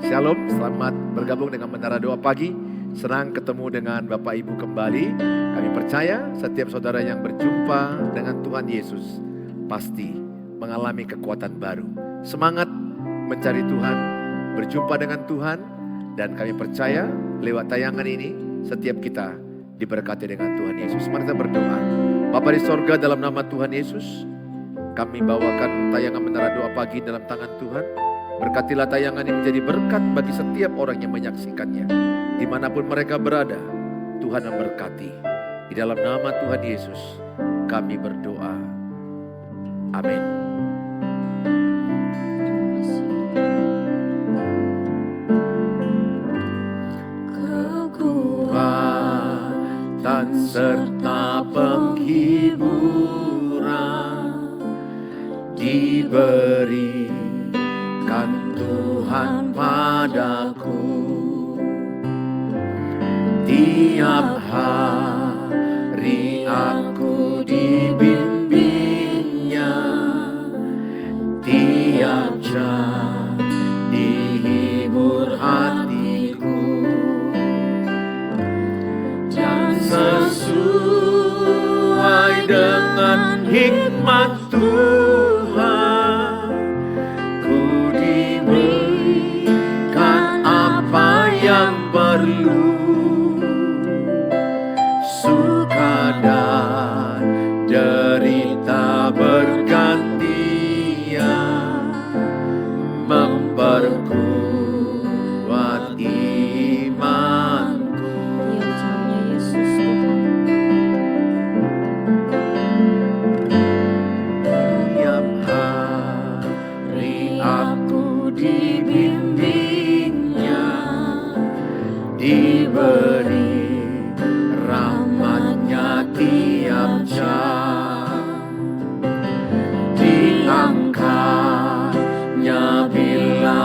Shalom, selamat bergabung dengan Menara Doa Pagi. Senang ketemu dengan Bapak Ibu kembali. Kami percaya setiap saudara yang berjumpa dengan Tuhan Yesus pasti mengalami kekuatan baru. Semangat mencari Tuhan, berjumpa dengan Tuhan. Dan kami percaya lewat tayangan ini setiap kita diberkati dengan Tuhan Yesus. Mari kita berdoa. Bapa di sorga, dalam nama Tuhan Yesus, kami bawakan tayangan Menara Doa Pagi dalam tangan Tuhan. Berkatilah tayangan ini menjadi berkat bagi setiap orang yang menyaksikannya. Dimanapun mereka berada, Tuhan memberkati. Di dalam nama Tuhan Yesus, kami berdoa. Amin. Kekuatan serta penghiburan diberi Tuhan padaku. Tiap hari aku dibimbingnya, tiap jam dihibur hatiku, dan sesuai dengan hikmat Tuhan yang perlu, suka dan derita bergantian, memperkuat imanku. Tiap hari aku dibimbingnya, diberi rahmatnya tiap jam, diangkatnya bila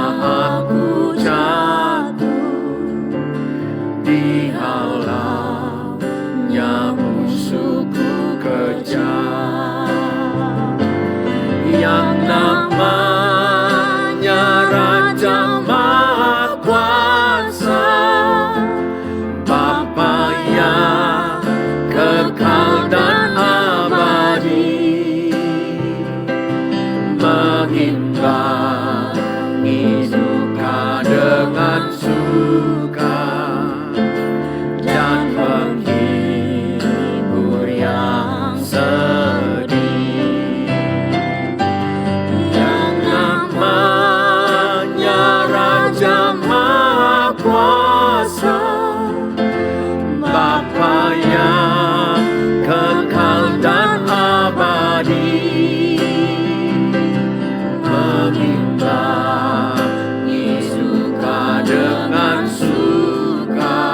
aku jatuh, dihalangnya musuhku kejam, yang namanya Raja Maha Kuasa, kekal dan abadi, mengimbangi duka dengan suka, dan menghibur yang sedih. Yang namanya Raja Maha Kuasa, Bapa yang kekal dan abadi, mengimbangi suka dengan suka,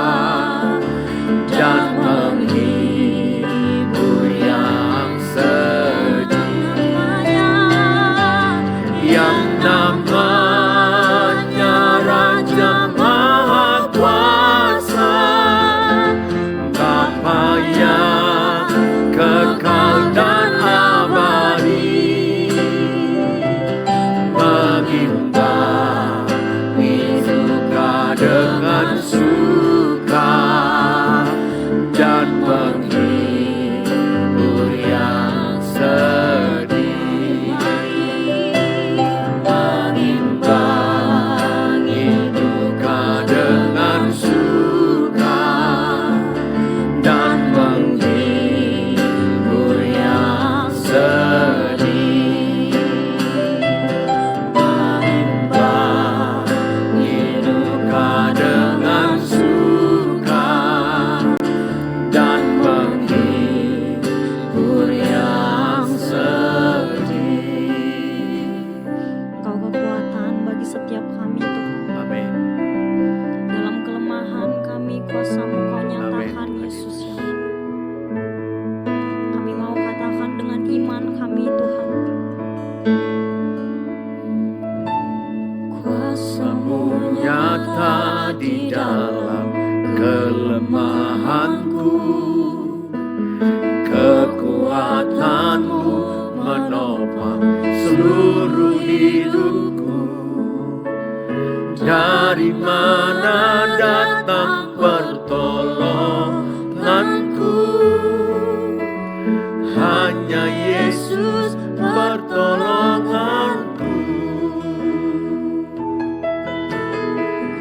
dan menghibur yang sedih. Yang namanya Raja Maha Kuasa, yang kekal dan abadi, mengimbangi suka dengan suka, dan menghibur yang sedih, mengimbangi duka dengan suka, dan menghibur yang sedih, mengimbangi duka dengan suka, dan menghibur yang sedih. Engkau kekuatan bagi setiap kami Tuhan. Amin. Dalam kelemahan kami, kuasa-Mu Kau nyatakan Yesus ya Allah. Kami mau katakan dengan iman kami Tuhan, Kuasa-Mu nyata di dalam kelemahanku, kekuatan-Mu menopang seluruh hidupku, dan Dari mana datang pertolonganku? Hanya Yesus pertolonganku.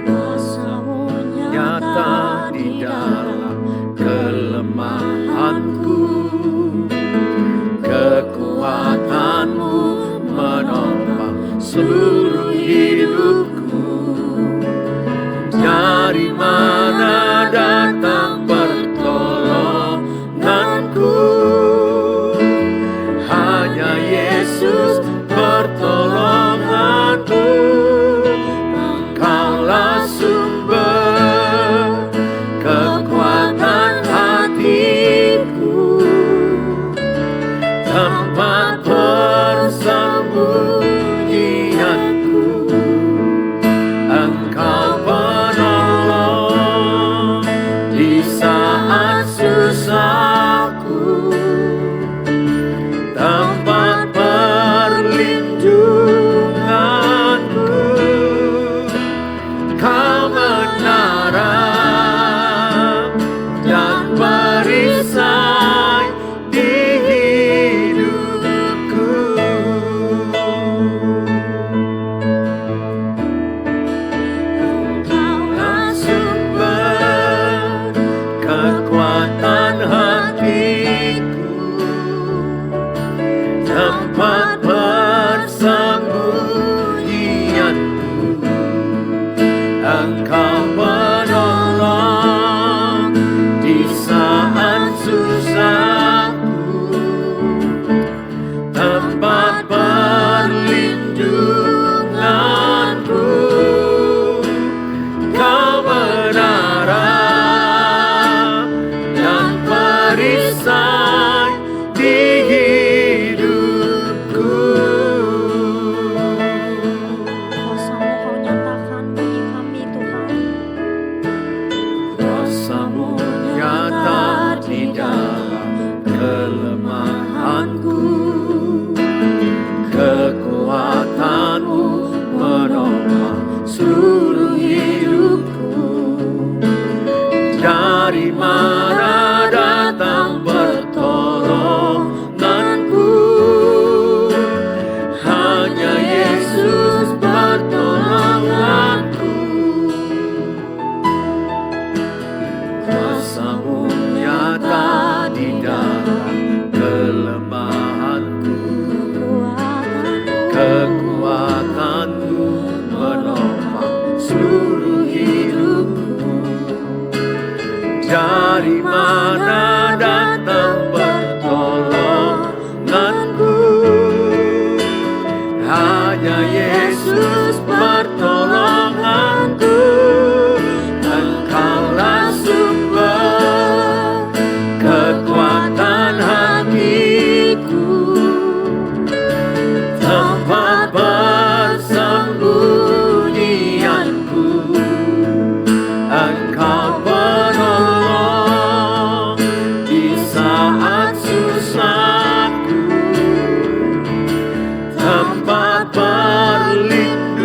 Kuasa-Mu Nyata di dalam kelemahanku. Kekuatan-Mu menopang seluruh hidupku. Dari mana datang pertolonganku? Hanya Yesus pertolonganku. Engkaulah sumber kekuatan hatiku, tempat persembunyianku. Engkau penolong di saat susahku, tempat perlindunganku. Kebenaran dan perisai di hidupku. Engkaulah sumber kekuatan hatiku, tempat persembunyianku. Engkau penolong di saat susahku, tempat perlindunganku. Kebenaran dan perisai di hidupku. Kuasa-Mu Kau nyatakan bagi kami Tuhan. Kuasa-Mu nyata di dalam kelemahanku. Kekuatan-Mu menopang seluruh hidupku. Dari mana datang pertolonganku? Hanya Yesus pertolonganku. Kuasa-Mu nyata di dalam kelemahanku. Kekuatan-Mu menopang seluruh hidupku. Dari mana datang pertolonganku? Hanya Yesus pertolonganku. Engkaulah sumber kekuatan hatiku, tempat persembunyianku. Engkau penolong di saat susahku, tempat perlindunganku.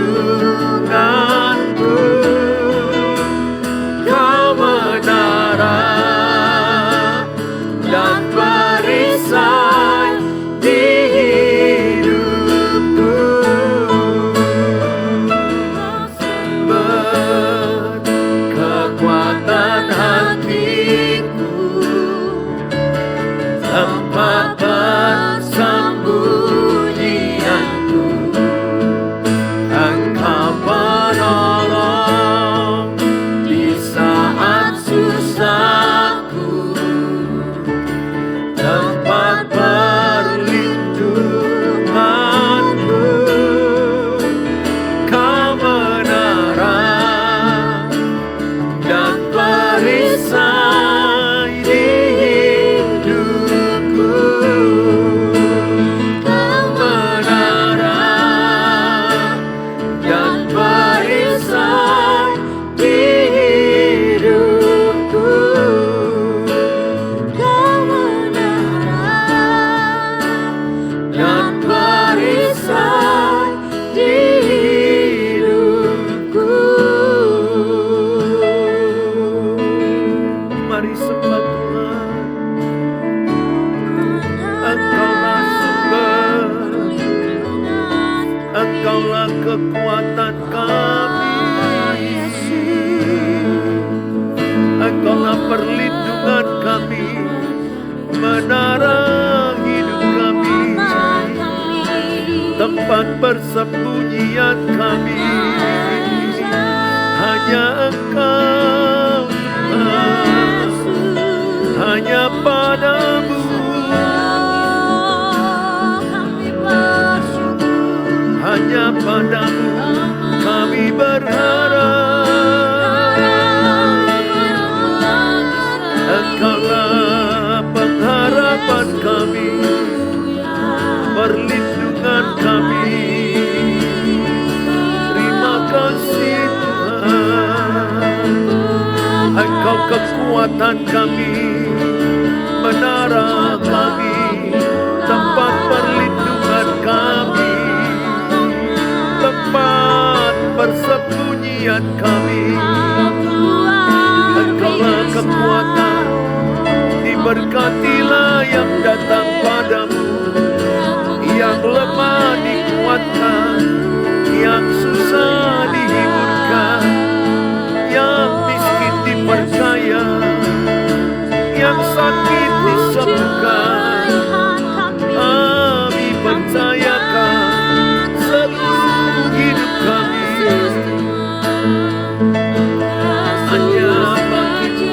Engkaulah kekuatan kami, Engkaulah perlindungan kami, menara hidup kami, tempat persembunyian kami. Hanya Engkau Tuhan, hanya padamu, hanya padamu kami berharap. Engkaulah pengharapan kami, perlindungan kami. Terima kasih Tuhan, Engkau kekuatan kami, menara kami, tempat perlindungan kami, tempat persembunyian kami. Engkaulah kekuatan, diberkatilah yang datang padamu, yang lemah dikuatkan, yang susah dihiburkan, yang miskin diperkaya, yang sakit disembuhkan. Kami percayakan seluruh hidup kami hanya bagimu,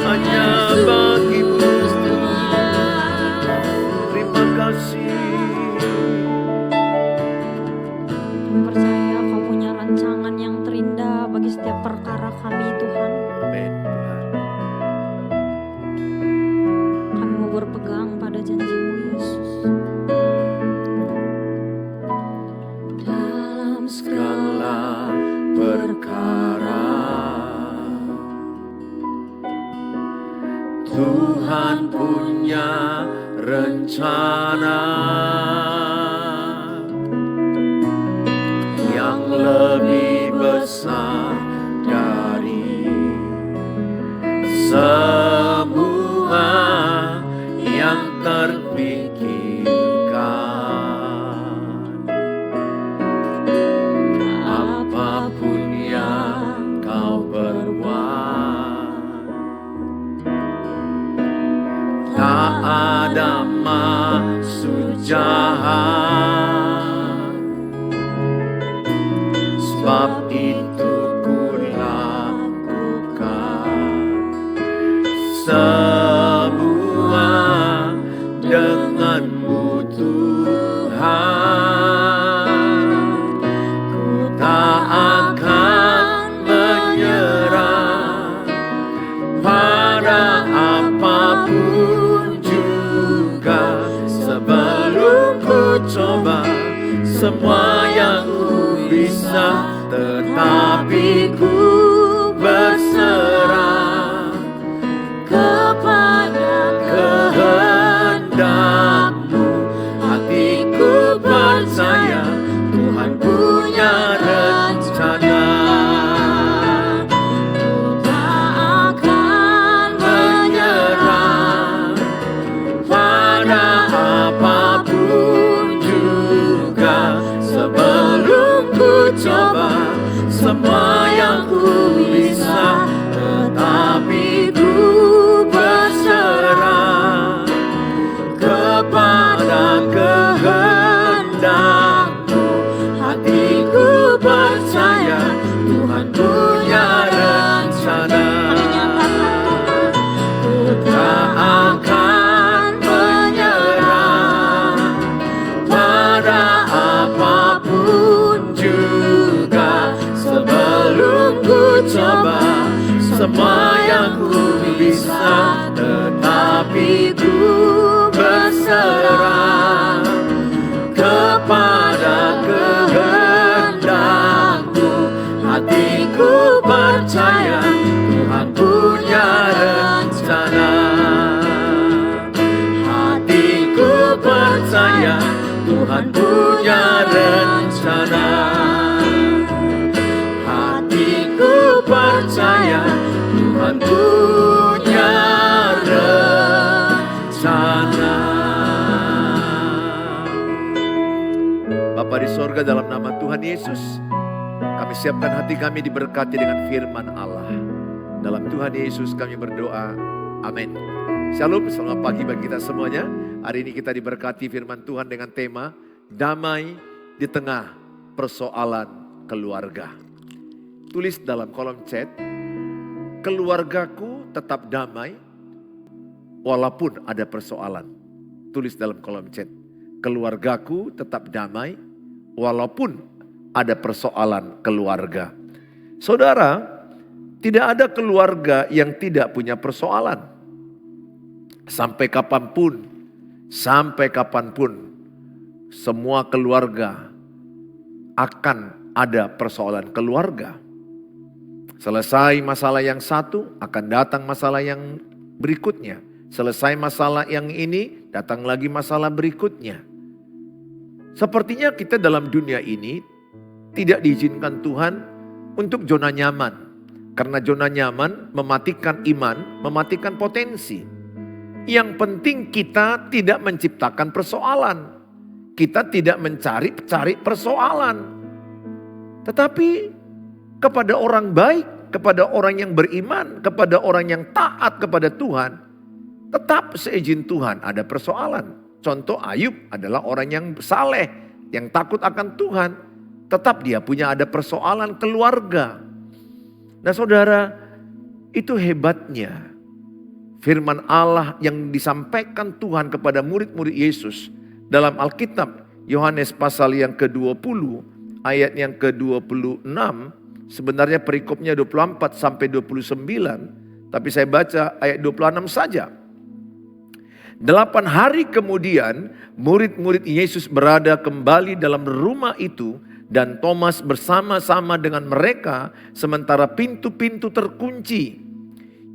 hanya bagimu. Terima kasih. Kami percaya Kau punya rancangan yang terindah bagi setiap perkara kami, Tuhan. Amin Tuhan. Kami mau berpegang pada janji-Mu, Yesus. Dalam Segala perkara Tuhan punya rencana yang lebih besar dari semua yang terpikirkan. Apapun yang kau berbuat, tak ada maksud jahat. Sebab itu ku lakukan semua dengan-Mu Tuhan. Ku tak akan menyerah pada apapun juga, sebelum ku coba semua yang ku bisa, tetapi ku berserah kepada kehendak-Mu. Hatiku percaya Tuhan punya rencana. Ku tak akan menyerah pada apapun juga, sebelum ku coba semua yang ku bisa, tetapi ku berserah kepada kehendak-Mu. Hatiku percaya Tuhan punya rencana. Ku tak akan menyerah pada apapun juga, sebelum ku coba semua yang ku bisa, tetapi ku berserah kepada kehendak-Mu. Hatiku percaya Tuhan punya rencana. Hatiku percaya Tuhan punya rencana. Hatiku percaya Tuhan punya rencana. Bapa di sorga, dalam nama Tuhan Yesus, kami siapkan hati kami diberkati dengan firman Allah. Dalam Tuhan Yesus kami berdoa. Amin. Shalom, selamat pagi bagi kita semuanya. Hari ini kita diberkati firman Tuhan dengan tema damai di tengah persoalan keluarga. Tulis dalam kolom chat, keluargaku tetap damai walaupun ada persoalan. Tulis dalam kolom chat, keluargaku tetap damai walaupun ada persoalan keluarga. Saudara, tidak ada keluarga yang tidak punya persoalan. Sampai kapanpun, semua keluarga akan ada persoalan keluarga. Selesai masalah yang satu, akan datang masalah yang berikutnya. Selesai masalah yang ini, datang lagi masalah berikutnya. Sepertinya kita dalam dunia ini tidak diizinkan Tuhan untuk zona nyaman. Karena zona nyaman mematikan iman, mematikan potensi. Yang penting kita tidak menciptakan persoalan. Kita tidak mencari persoalan. Tetapi kepada orang baik, kepada orang yang beriman, kepada orang yang taat kepada Tuhan, tetap seizin Tuhan ada persoalan. Contoh Ayub adalah orang yang saleh, yang takut akan Tuhan. Tetap dia punya ada persoalan keluarga. Nah saudara, itu hebatnya firman Allah yang disampaikan Tuhan kepada murid-murid Yesus dalam Alkitab. Yohanes pasal yang ke-20 ayat yang ke-26. Sebenarnya perikopnya 24 sampai 29. Tapi saya baca ayat 26 saja. 8 hari kemudian murid-murid Yesus berada kembali dalam rumah itu dan Thomas bersama-sama dengan mereka sementara pintu-pintu terkunci.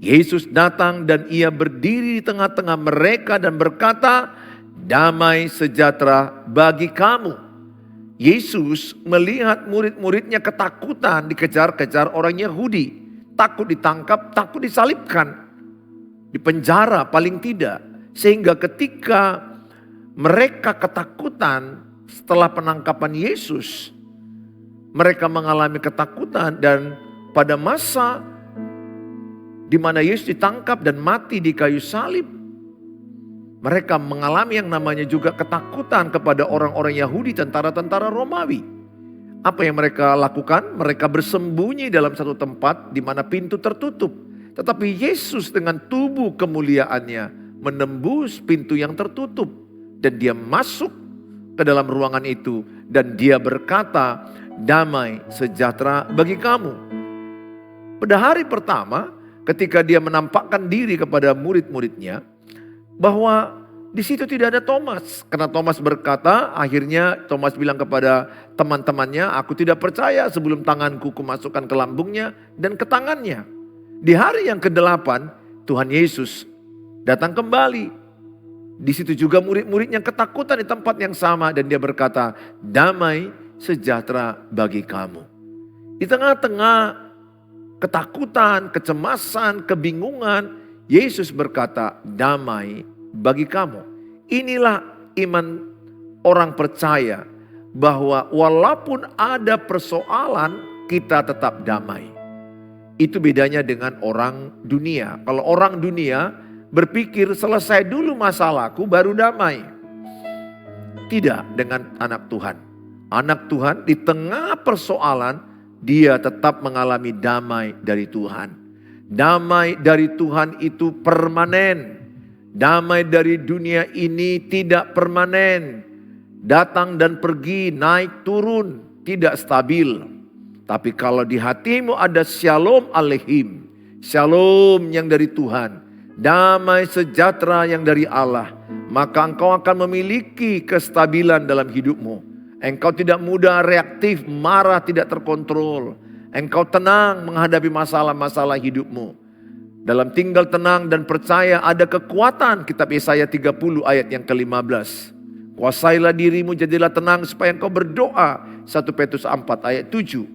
Yesus datang dan ia berdiri di tengah-tengah mereka dan berkata, "Damai sejahtera bagi kamu." Yesus melihat murid-muridnya ketakutan dikejar-kejar orang Yahudi. Takut ditangkap, takut disalibkan. Dipenjara paling tidak. Sehingga ketika mereka ketakutan setelah penangkapan Yesus, mereka mengalami ketakutan dan pada masa di mana Yesus ditangkap dan mati di kayu salib, mereka mengalami yang namanya juga ketakutan kepada orang-orang Yahudi, tentara-tentara Romawi. Apa yang mereka lakukan? Mereka bersembunyi dalam satu tempat di mana pintu tertutup. Tetapi Yesus dengan tubuh kemuliaannya menembus pintu yang tertutup. Dan dia masuk ke dalam ruangan itu. Dan dia berkata, "Damai sejahtera bagi kamu." Pada hari pertama ketika dia menampakkan diri kepada murid-muridnya, bahwa di situ tidak ada Thomas. Karena Thomas berkata, akhirnya Thomas bilang kepada teman-temannya, "Aku tidak percaya sebelum tanganku kumasukkan ke lambungnya dan ke tangannya." Di hari yang ke-8 Tuhan Yesus datang kembali. Di situ juga murid-muridnya ketakutan di tempat yang sama dan dia berkata, "Damai sejahtera bagi kamu." Di tengah-tengah ketakutan, kecemasan, kebingungan, Yesus berkata, "Damai bagi kamu." Inilah iman orang percaya bahwa walaupun ada persoalan, kita tetap damai. Itu bedanya dengan orang dunia. Kalau orang dunia berpikir selesai dulu masalahku baru damai. Tidak dengan anak Tuhan. Anak Tuhan di tengah persoalan dia tetap mengalami damai dari Tuhan. Damai dari Tuhan itu permanen. Damai dari dunia ini tidak permanen. Datang dan pergi, naik turun, tidak stabil. Tapi kalau di hatimu ada shalom aleihim, shalom yang dari Tuhan, damai sejahtera yang dari Allah, maka engkau akan memiliki kestabilan dalam hidupmu. Engkau tidak mudah reaktif, marah tidak terkontrol. Engkau tenang menghadapi masalah-masalah hidupmu. Dalam tinggal tenang dan percaya ada kekuatan. Kitab Yesaya 30 ayat yang ke-15. Kuasailah dirimu, jadilah tenang supaya engkau berdoa. 1 Petrus 4 ayat 7.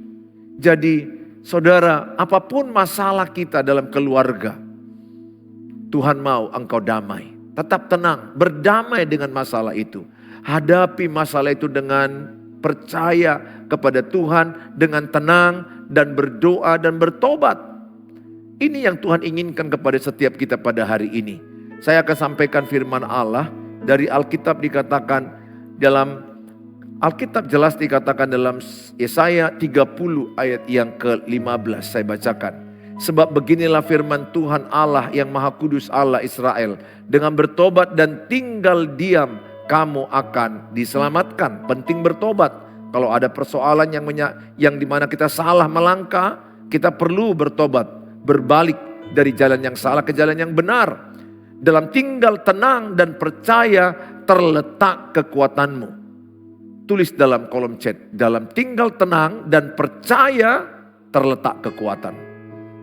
Jadi saudara, apapun masalah kita dalam keluarga, Tuhan mau engkau damai. Tetap tenang, berdamai dengan masalah itu. Hadapi masalah itu dengan percaya kepada Tuhan dengan tenang dan berdoa dan bertobat. Ini yang Tuhan inginkan kepada setiap kita pada hari ini. Saya akan sampaikan firman Allah dari Alkitab. Dikatakan dalam Alkitab, jelas dikatakan dalam Yesaya 30 ayat yang ke-15. Saya bacakan. Sebab beginilah firman Tuhan Allah yang Maha Kudus, Allah Israel. Dengan bertobat dan tinggal diam, kamu akan diselamatkan. Penting bertobat. Kalau ada persoalan yang dimana kita salah melangkah, kita perlu bertobat. Berbalik dari jalan yang salah ke jalan yang benar. Dalam tinggal tenang dan percaya terletak kekuatanmu. Tulis dalam kolom chat. Dalam tinggal tenang dan percaya terletak kekuatan.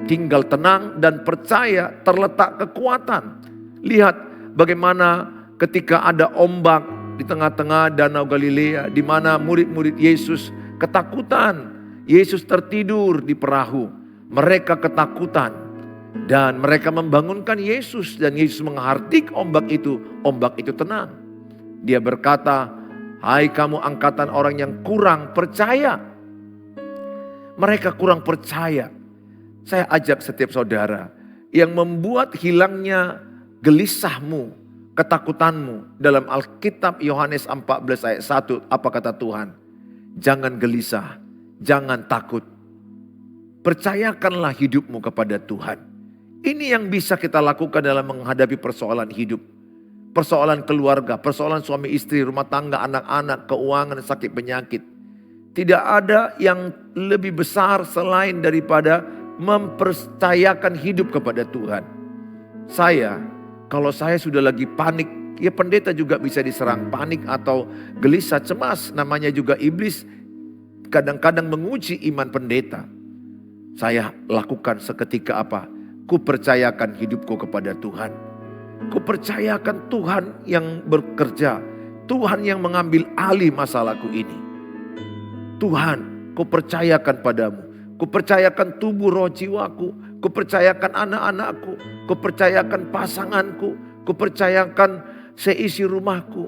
Tinggal tenang dan percaya terletak kekuatan. Lihat bagaimana ketika ada ombak di tengah-tengah danau Galilea, di mana murid-murid Yesus ketakutan. Yesus tertidur di perahu. Mereka ketakutan dan mereka membangunkan Yesus, dan Yesus menghardik ombak itu tenang. Dia berkata, "Hai kamu angkatan orang yang kurang percaya." Mereka kurang percaya. Saya ajak setiap saudara yang membuat hilangnya gelisahmu, ketakutanmu. Dalam Alkitab Yohanes 14 ayat 1, apa kata Tuhan? Jangan gelisah, jangan takut. Percayakanlah hidupmu kepada Tuhan. Ini yang bisa kita lakukan dalam menghadapi persoalan hidup. Persoalan keluarga, persoalan suami istri, rumah tangga, anak-anak, keuangan, sakit penyakit. Tidak ada yang lebih besar selain daripada mempercayakan hidup kepada Tuhan. Kalau saya sudah lagi panik, ya pendeta juga bisa diserang panik atau gelisah, cemas. Namanya juga iblis kadang-kadang menguji iman pendeta. Saya lakukan seketika apa? Ku percayakan hidupku kepada Tuhan. Ku percayakan Tuhan yang bekerja. Tuhan yang mengambil alih masalahku ini. Tuhan, ku percayakan padamu. Ku percayakan tubuh roh jiwaku. Ku percayakan anak-anakku. Ku percayakan pasanganku. Ku percayakan seisi rumahku.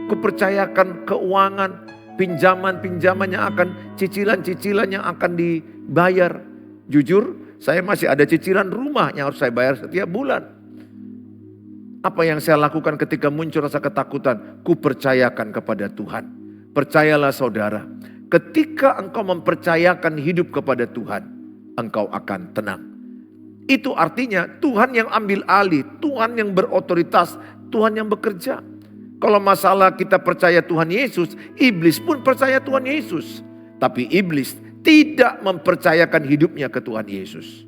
Ku percayakan keuangan. Pinjaman-pinjaman yang akan, cicilan-cicilan yang akan dibayar. Jujur, saya masih ada cicilan rumah yang harus saya bayar setiap bulan. Apa yang saya lakukan ketika muncul rasa ketakutan? Ku percayakan kepada Tuhan. Percayalah saudara. Ketika engkau mempercayakan hidup kepada Tuhan, engkau akan tenang. Itu artinya Tuhan yang ambil alih, Tuhan yang berotoritas, Tuhan yang bekerja. Kalau masalah kita percaya Tuhan Yesus, iblis pun percaya Tuhan Yesus. Tapi iblis tidak mempercayakan hidupnya ke Tuhan Yesus.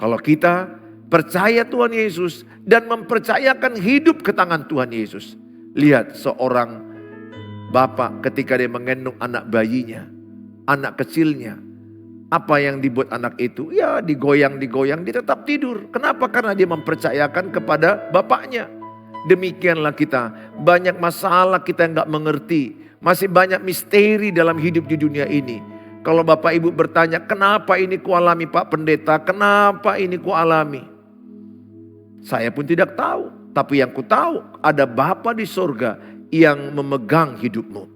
Kalau kita percaya Tuhan Yesus dan mempercayakan hidup ke tangan Tuhan Yesus. Lihat seorang bapak ketika dia menggendong anak bayinya, anak kecilnya. Apa yang dibuat anak itu? Ya digoyang-digoyang, dia tetap tidur. Kenapa? Karena dia mempercayakan kepada bapaknya. Demikianlah kita. Banyak masalah kita yang gak mengerti. Masih banyak misteri dalam hidup di dunia ini. Kalau Bapak Ibu bertanya, kenapa ini ku alami Pak Pendeta? Kenapa ini ku alami? Saya pun tidak tahu. Tapi yang ku tahu, ada Bapa di surga yang memegang hidupmu.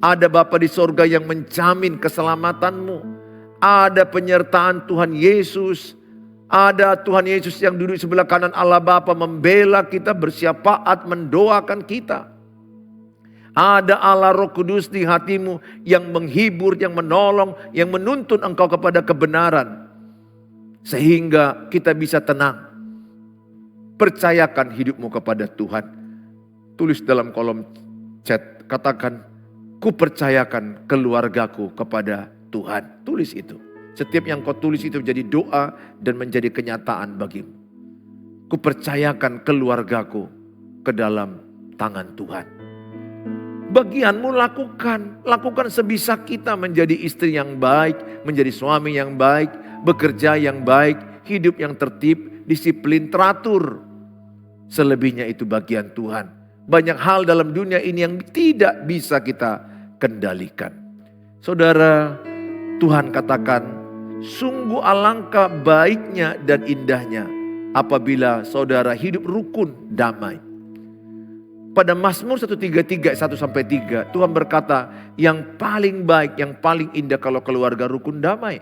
Ada Bapa di sorga yang menjamin keselamatanmu. Ada penyertaan Tuhan Yesus. Ada Tuhan Yesus yang duduk sebelah kanan Allah Bapa membela kita, bersyafaat, mendoakan kita. Ada Allah Roh Kudus di hatimu yang menghibur, yang menolong, yang menuntun engkau kepada kebenaran. Sehingga kita bisa tenang. Percayakan hidupmu kepada Tuhan. Tulis dalam kolom chat, katakan, ku percayakan keluargaku kepada Tuhan. Tulis itu. Setiap yang kau tulis itu menjadi doa dan menjadi kenyataan bagimu. Ku percayakan keluargaku ke dalam tangan Tuhan. Bagianmu lakukan. Lakukan sebisa kita menjadi istri yang baik, menjadi suami yang baik, bekerja yang baik, hidup yang tertib, disiplin, teratur. Selebihnya itu bagian Tuhan. Banyak hal dalam dunia ini yang tidak bisa kita kendalikan. Saudara, Tuhan katakan, sungguh alangkah baiknya dan indahnya apabila saudara hidup rukun, damai. pada Mazmur 133 1-3 Tuhan berkata yang paling baik, yang paling indah kalau keluarga rukun damai.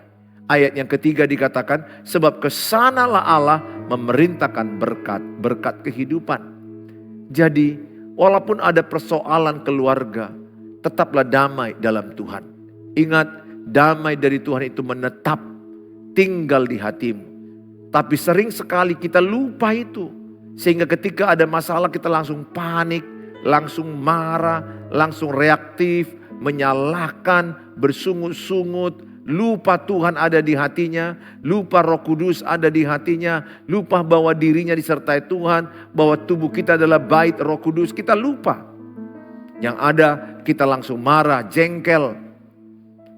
Ayat yang ketiga dikatakan sebab kesanalah Allah memerintahkan berkat kehidupan. Jadi walaupun ada persoalan keluarga, tetaplah damai dalam Tuhan. Ingat, damai dari Tuhan itu menetap, tinggal di hatimu. Tapi sering sekali kita lupa itu. Sehingga ketika ada masalah kita langsung panik, langsung marah, langsung reaktif, menyalahkan, bersungut-sungut, lupa Tuhan ada di hatinya, lupa Roh Kudus ada di hatinya, lupa bahwa dirinya disertai Tuhan, bahwa tubuh kita adalah bait Roh Kudus, kita lupa. Yang ada kita langsung marah, jengkel.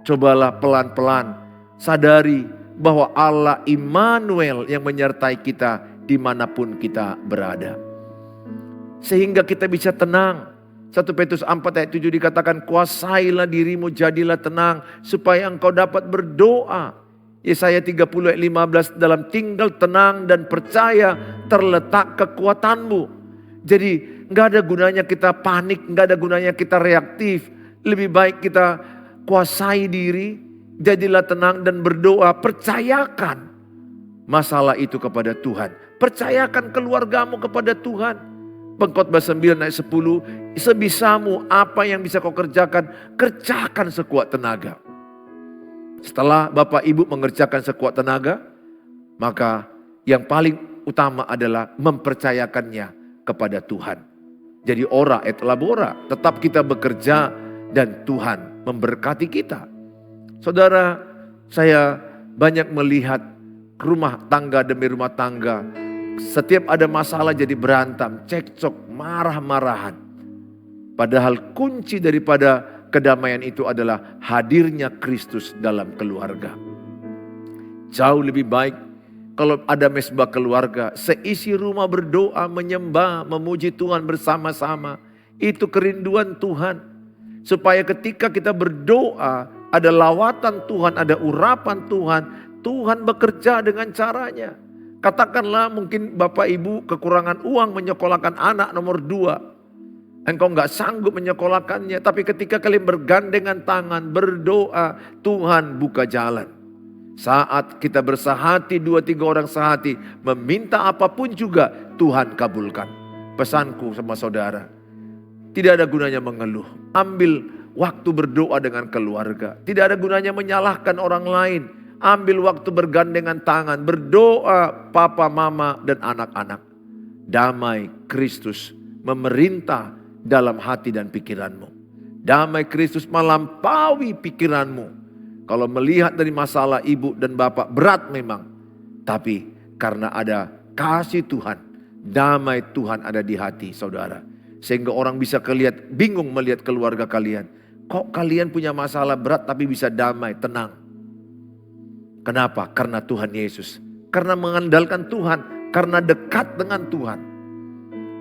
Cobalah pelan-pelan sadari bahwa Allah Immanuel yang menyertai kita dimanapun kita berada. Sehingga kita bisa tenang. 1 Petrus 4 ayat 7 dikatakan kuasailah dirimu, jadilah tenang supaya engkau dapat berdoa. Yesaya 30 ayat 15 dalam tinggal tenang dan percaya terletak kekuatanmu. Jadi gak ada gunanya kita panik, gak ada gunanya kita reaktif. Lebih baik kita kuasai diri, jadilah tenang dan berdoa. Percayakan masalah itu kepada Tuhan. Percayakan keluargamu kepada Tuhan. Pengkhotbah 9 ayat 10. Sebisamu apa yang bisa kau kerjakan, kerjakan sekuat tenaga. Setelah Bapak Ibu mengerjakan sekuat tenaga, maka yang paling utama adalah mempercayakannya kepada Tuhan. Jadi ora et labora, tetap kita bekerja dan Tuhan memberkati kita. Saudara, saya banyak melihat rumah tangga demi rumah tangga. Setiap ada masalah jadi berantem, cekcok, marah-marahan. Padahal kunci daripada kedamaian itu adalah hadirnya Kristus dalam keluarga. Jauh lebih baik kalau ada mesbah keluarga, seisi rumah berdoa, menyembah, memuji Tuhan bersama-sama. Itu kerinduan Tuhan. Supaya ketika kita berdoa, ada lawatan Tuhan, ada urapan Tuhan, Tuhan bekerja dengan caranya. Katakanlah mungkin Bapak Ibu kekurangan uang menyekolahkan anak nomor 2. Engkau gak sanggup menyekolahkannya. Tapi ketika kalian bergandengan tangan, berdoa, Tuhan buka jalan. Saat kita bersahati, 2-3 orang sehati, meminta apapun juga Tuhan kabulkan. Pesanku sama saudara, tidak ada gunanya mengeluh. Ambil waktu berdoa dengan keluarga. Tidak ada gunanya menyalahkan orang lain. Ambil waktu bergandengan tangan, berdoa papa, mama, dan anak-anak. Damai Kristus memerintah dalam hati dan pikiranmu. Damai Kristus melampaui pikiranmu. Kalau melihat dari masalah ibu dan bapak berat memang. Tapi karena ada kasih Tuhan, damai Tuhan ada di hati saudara. Sehingga orang bisa bingung melihat keluarga kalian. Kok kalian punya masalah berat tapi bisa damai, tenang. Kenapa? Karena Tuhan Yesus. Karena mengandalkan Tuhan. Karena dekat dengan Tuhan.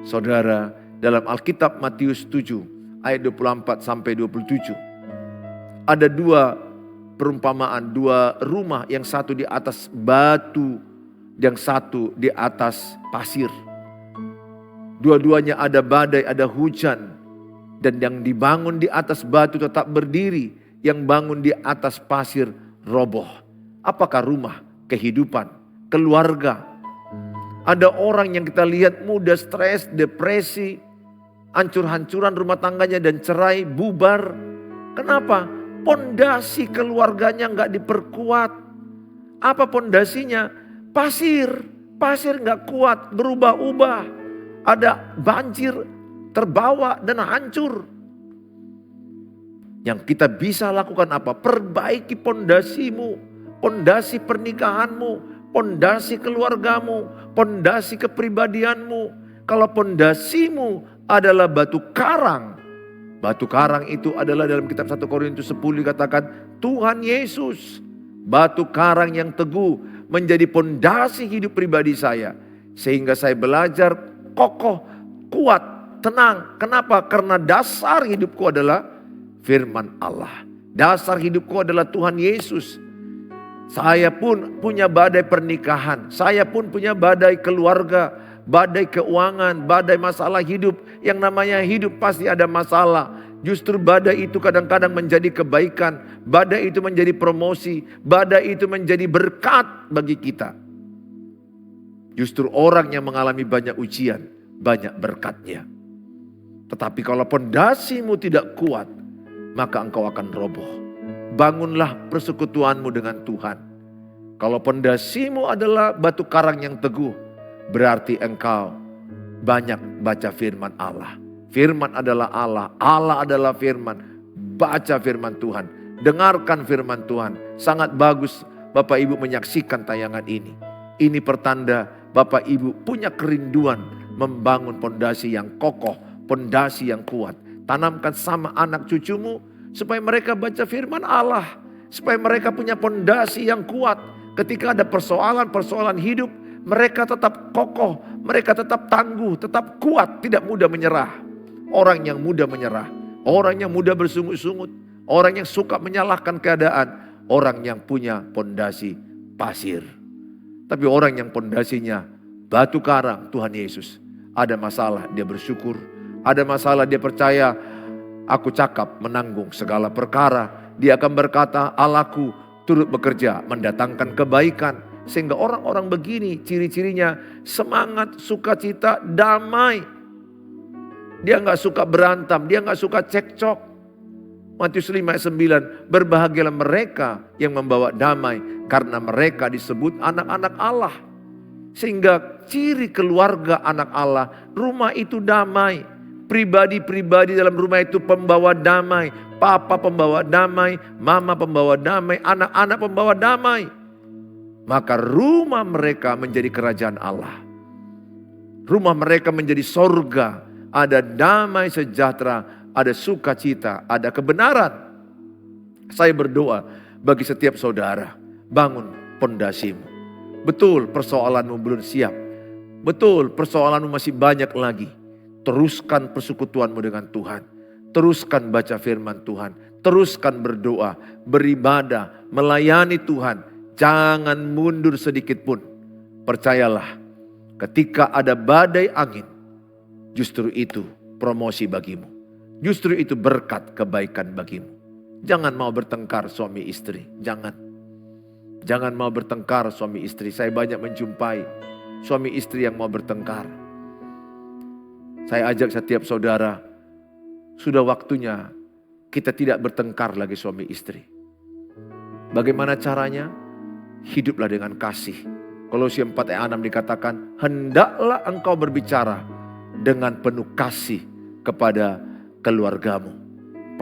Saudara, dalam Alkitab Matius 7 ayat 24 sampai 27. Ada 2 perumpamaan, 2 rumah, yang satu di atas batu, yang satu di atas pasir. Dua-duanya ada badai, ada hujan. Dan yang dibangun di atas batu tetap berdiri, yang bangun di atas pasir roboh. Apakah rumah, kehidupan, keluarga? Ada orang yang kita lihat mudah stres, depresi, hancur-hancuran rumah tangganya dan cerai, bubar. Kenapa? Pondasi keluarganya nggak diperkuat. Apa pondasinya? Pasir nggak kuat, berubah-ubah. Ada banjir, terbawa dan hancur. Yang kita bisa lakukan apa? Perbaiki pondasimu. Pondasi pernikahanmu, pondasi keluargamu, pondasi kepribadianmu. Kalau pondasimu adalah batu karang. Batu karang itu adalah dalam kitab 1 Korintus 10 dikatakan Tuhan Yesus. Batu karang yang teguh menjadi pondasi hidup pribadi saya. Sehingga saya belajar kokoh, kuat, tenang. Kenapa? Karena dasar hidupku adalah firman Allah. Dasar hidupku adalah Tuhan Yesus. Saya pun punya badai pernikahan. Saya pun punya badai keluarga. badai keuangan, badai masalah hidup. Yang namanya hidup pasti ada masalah. Justru badai itu kadang-kadang menjadi kebaikan. Badai itu menjadi promosi. Badai itu menjadi berkat bagi kita. Justru orang yang mengalami banyak ujian, banyak berkatnya. Tetapi kalau pondasimu tidak kuat, maka engkau akan roboh. Bangunlah persekutuanmu dengan Tuhan. Kalau pondasimu adalah batu karang yang teguh, berarti engkau banyak baca firman Allah. Firman adalah Allah, Allah adalah firman. Baca firman Tuhan, dengarkan firman Tuhan. Sangat bagus Bapak Ibu menyaksikan tayangan ini. Ini pertanda Bapak Ibu punya kerinduan membangun pondasi yang kokoh, pondasi yang kuat. Tanamkan sama anak cucumu supaya mereka baca firman Allah. Supaya mereka punya pondasi yang kuat. Ketika ada persoalan-persoalan hidup, mereka tetap kokoh, mereka tetap tangguh, tetap kuat, tidak mudah menyerah. Orang yang mudah menyerah, orang yang mudah bersungut-sungut, orang yang suka menyalahkan keadaan, orang yang punya pondasi pasir. Tapi orang yang pondasinya batu karang, Tuhan Yesus, ada masalah dia bersyukur, ada masalah dia percaya, aku cakap menanggung segala perkara. Dia akan berkata, Allahku turut bekerja mendatangkan kebaikan. Sehingga orang-orang begini ciri-cirinya semangat, sukacita, damai. Dia gak suka berantem, dia gak suka cekcok. Matius 5 ayat 9, berbahagialah mereka yang membawa damai karena mereka disebut anak-anak Allah. Sehingga ciri keluarga anak Allah, rumah itu damai. Pribadi-pribadi dalam rumah itu pembawa damai. Papa pembawa damai, mama pembawa damai, anak-anak pembawa damai. Maka rumah mereka menjadi kerajaan Allah. Rumah mereka menjadi sorga. Ada damai sejahtera, ada sukacita, ada kebenaran. Saya berdoa bagi setiap saudara, bangun pondasimu. Betul persoalanmu belum siap. Betul persoalanmu masih banyak lagi. Teruskan persekutuanmu dengan Tuhan. Teruskan baca firman Tuhan. Teruskan berdoa, beribadah, melayani Tuhan. Jangan mundur sedikit pun. Percayalah, ketika ada badai angin, justru itu promosi bagimu. Justru itu berkat kebaikan bagimu. Jangan mau bertengkar suami istri. Jangan. Jangan mau bertengkar suami istri. Saya banyak menjumpai suami istri yang mau bertengkar. Saya ajak setiap saudara, sudah waktunya kita tidak bertengkar lagi suami istri. Bagaimana caranya? Hiduplah dengan kasih. Kolose 4 ayat 6 dikatakan, hendaklah engkau berbicara dengan penuh kasih kepada keluargamu,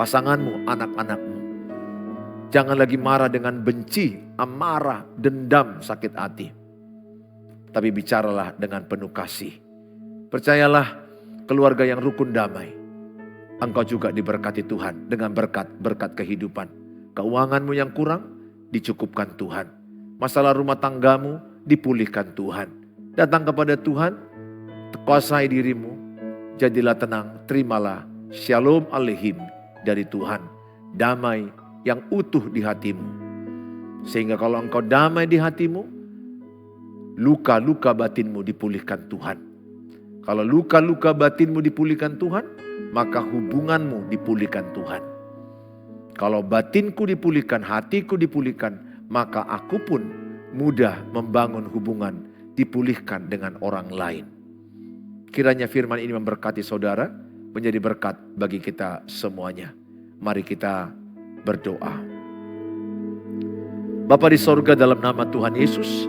pasanganmu, anak-anakmu. Jangan lagi marah dengan benci, amarah, dendam, sakit hati. Tapi bicaralah dengan penuh kasih. Percayalah, keluarga yang rukun damai, engkau juga diberkati Tuhan dengan berkat kehidupan. Keuanganmu yang kurang, dicukupkan Tuhan. Masalah rumah tanggamu, dipulihkan Tuhan. Datang kepada Tuhan, kuasai dirimu, jadilah tenang, terimalah shalom aleihim dari Tuhan. Damai yang utuh di hatimu. Sehingga kalau engkau damai di hatimu, luka-luka batinmu dipulihkan Tuhan. Kalau luka-luka batinmu dipulihkan Tuhan, maka hubunganmu dipulihkan Tuhan. Kalau batinku dipulihkan, hatiku dipulihkan, maka aku pun mudah membangun hubungan, dipulihkan dengan orang lain. Kiranya firman ini memberkati saudara, menjadi berkat bagi kita semuanya. Mari kita berdoa. Bapa di sorga, dalam nama Tuhan Yesus,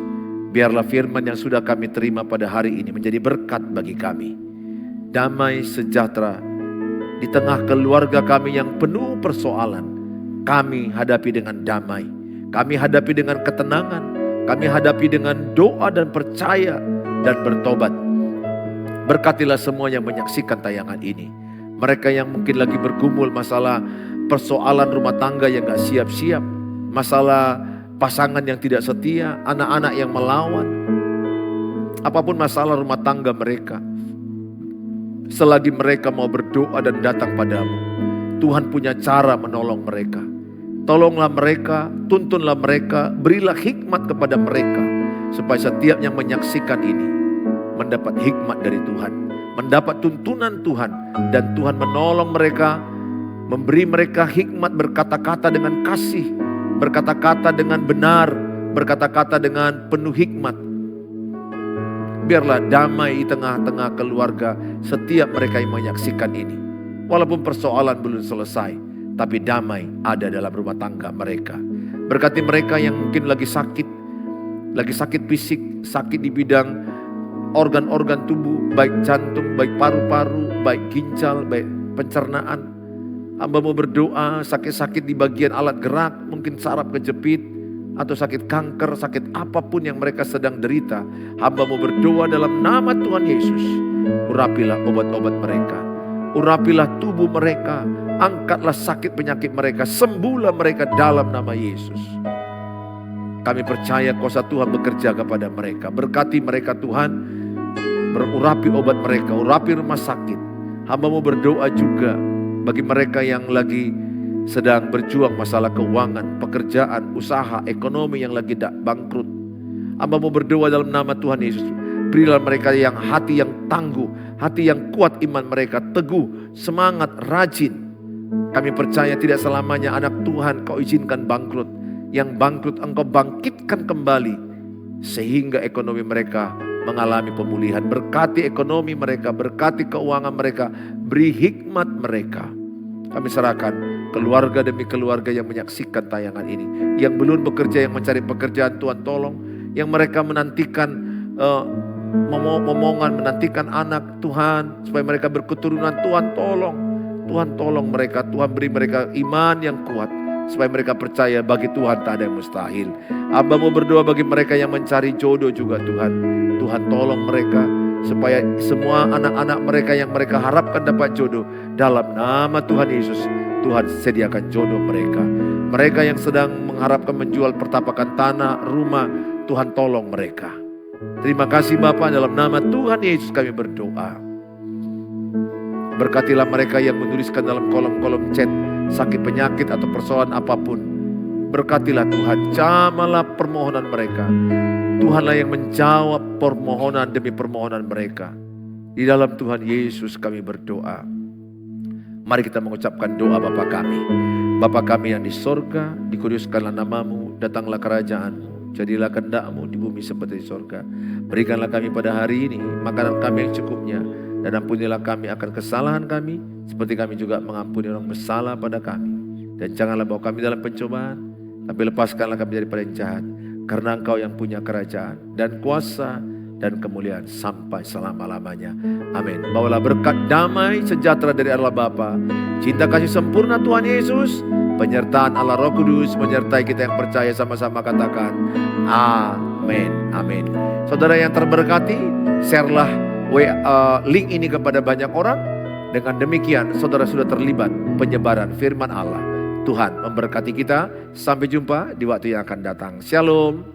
biarlah firman yang sudah kami terima pada hari ini menjadi berkat bagi kami. Damai sejahtera di tengah keluarga kami yang penuh persoalan. Kami hadapi dengan damai. Kami hadapi dengan ketenangan. Kami hadapi dengan doa dan percaya dan bertobat. Berkatilah semua yang menyaksikan tayangan ini. Mereka yang mungkin lagi bergumul masalah persoalan rumah tangga yang gak siap-siap. Masalah pasangan yang tidak setia, anak-anak yang melawan. Apapun masalah rumah tangga mereka, selagi mereka mau berdoa dan datang padamu, Tuhan punya cara menolong mereka. Tolonglah mereka, tuntunlah mereka, berilah hikmat kepada mereka. Supaya setiap yang menyaksikan ini mendapat hikmat dari Tuhan, mendapat tuntunan Tuhan, dan Tuhan menolong mereka, memberi mereka hikmat berkata-kata dengan kasih, berkata-kata dengan benar, berkata-kata dengan penuh hikmat. Biarlah damai di tengah-tengah keluarga setiap mereka yang menyaksikan ini. Walaupun persoalan belum selesai, tapi damai ada dalam rumah tangga mereka. Berkati mereka yang mungkin lagi sakit fisik, sakit di bidang organ-organ tubuh, baik jantung, baik paru-paru, baik ginjal, baik pencernaan. Hamba mau berdoa, sakit-sakit di bagian alat gerak, mungkin saraf kejepit, atau sakit kanker, sakit apapun yang mereka sedang derita. Hamba mau berdoa dalam nama Tuhan Yesus. Urapilah obat-obat mereka, urapilah tubuh mereka, angkatlah sakit penyakit mereka, sembuhlah mereka dalam nama Yesus. Kami percaya kuasa Tuhan bekerja kepada mereka. Berkati mereka Tuhan, berurapi obat mereka, urapi rumah sakit. Hamba mau berdoa juga bagi mereka yang lagi sedang berjuang masalah keuangan, pekerjaan, usaha, ekonomi yang lagi bangkrut. Hamba mau berdoa dalam nama Tuhan Yesus. Berilah mereka yang hati yang tangguh, hati yang kuat iman mereka, teguh, semangat, rajin. Kami percaya tidak selamanya anak Tuhan kau izinkan bangkrut. Yang bangkrut engkau bangkitkan kembali, sehingga ekonomi mereka mengalami pemulihan. Berkati ekonomi mereka, berkati keuangan mereka, beri hikmat mereka. Kami serahkan keluarga demi keluarga yang menyaksikan tayangan ini. Yang belum bekerja, yang mencari pekerjaan, Tuhan tolong. Yang mereka menantikan momongan, menantikan anak, Tuhan, supaya mereka berketurunan, Tuhan tolong. Tuhan tolong mereka, Tuhan beri mereka iman yang kuat, supaya mereka percaya bagi Tuhan tak ada yang mustahil. Hamba mau berdoa bagi mereka yang mencari jodoh juga Tuhan. Tuhan tolong mereka, supaya semua anak-anak mereka yang mereka harapkan dapat jodoh, dalam nama Tuhan Yesus, Tuhan sediakan jodoh mereka. Mereka yang sedang mengharapkan menjual pertapakan tanah, rumah, Tuhan tolong mereka. Terima kasih Bapa, dalam nama Tuhan Yesus kami berdoa. Berkatilah mereka yang menuliskan dalam kolom-kolom chat sakit penyakit atau persoalan apapun. Berkatilah Tuhan, jamalah permohonan mereka. Tuhanlah yang menjawab permohonan demi permohonan mereka. Di dalam Tuhan Yesus kami berdoa. Mari kita mengucapkan doa Bapa kami. Bapa kami yang di sorga, dikuduskanlah namamu, datanglah kerajaanmu, jadilah kehendak-mu di bumi seperti di sorga. Berikanlah kami pada hari ini makanan kami yang cukupnya, dan ampunilah kami akan kesalahan kami, seperti kami juga mengampuni orang bersalah pada kami. Dan janganlah bawa kami dalam pencobaan, tapi lepaskanlah kami daripada yang jahat. Karena Engkau yang punya kerajaan dan kuasa dan kemuliaan sampai selama-lamanya. Amin. Bawalah berkat damai sejahtera dari Allah Bapa, cinta kasih sempurna Tuhan Yesus, penyertaan Allah Roh Kudus menyertai kita yang percaya. Sama-sama katakan amin. Amin. Saudara yang terberkati, share-lah link ini kepada banyak orang. Dengan demikian saudara sudah terlibat penyebaran firman Allah. Tuhan memberkati kita. Sampai jumpa di waktu yang akan datang. Shalom.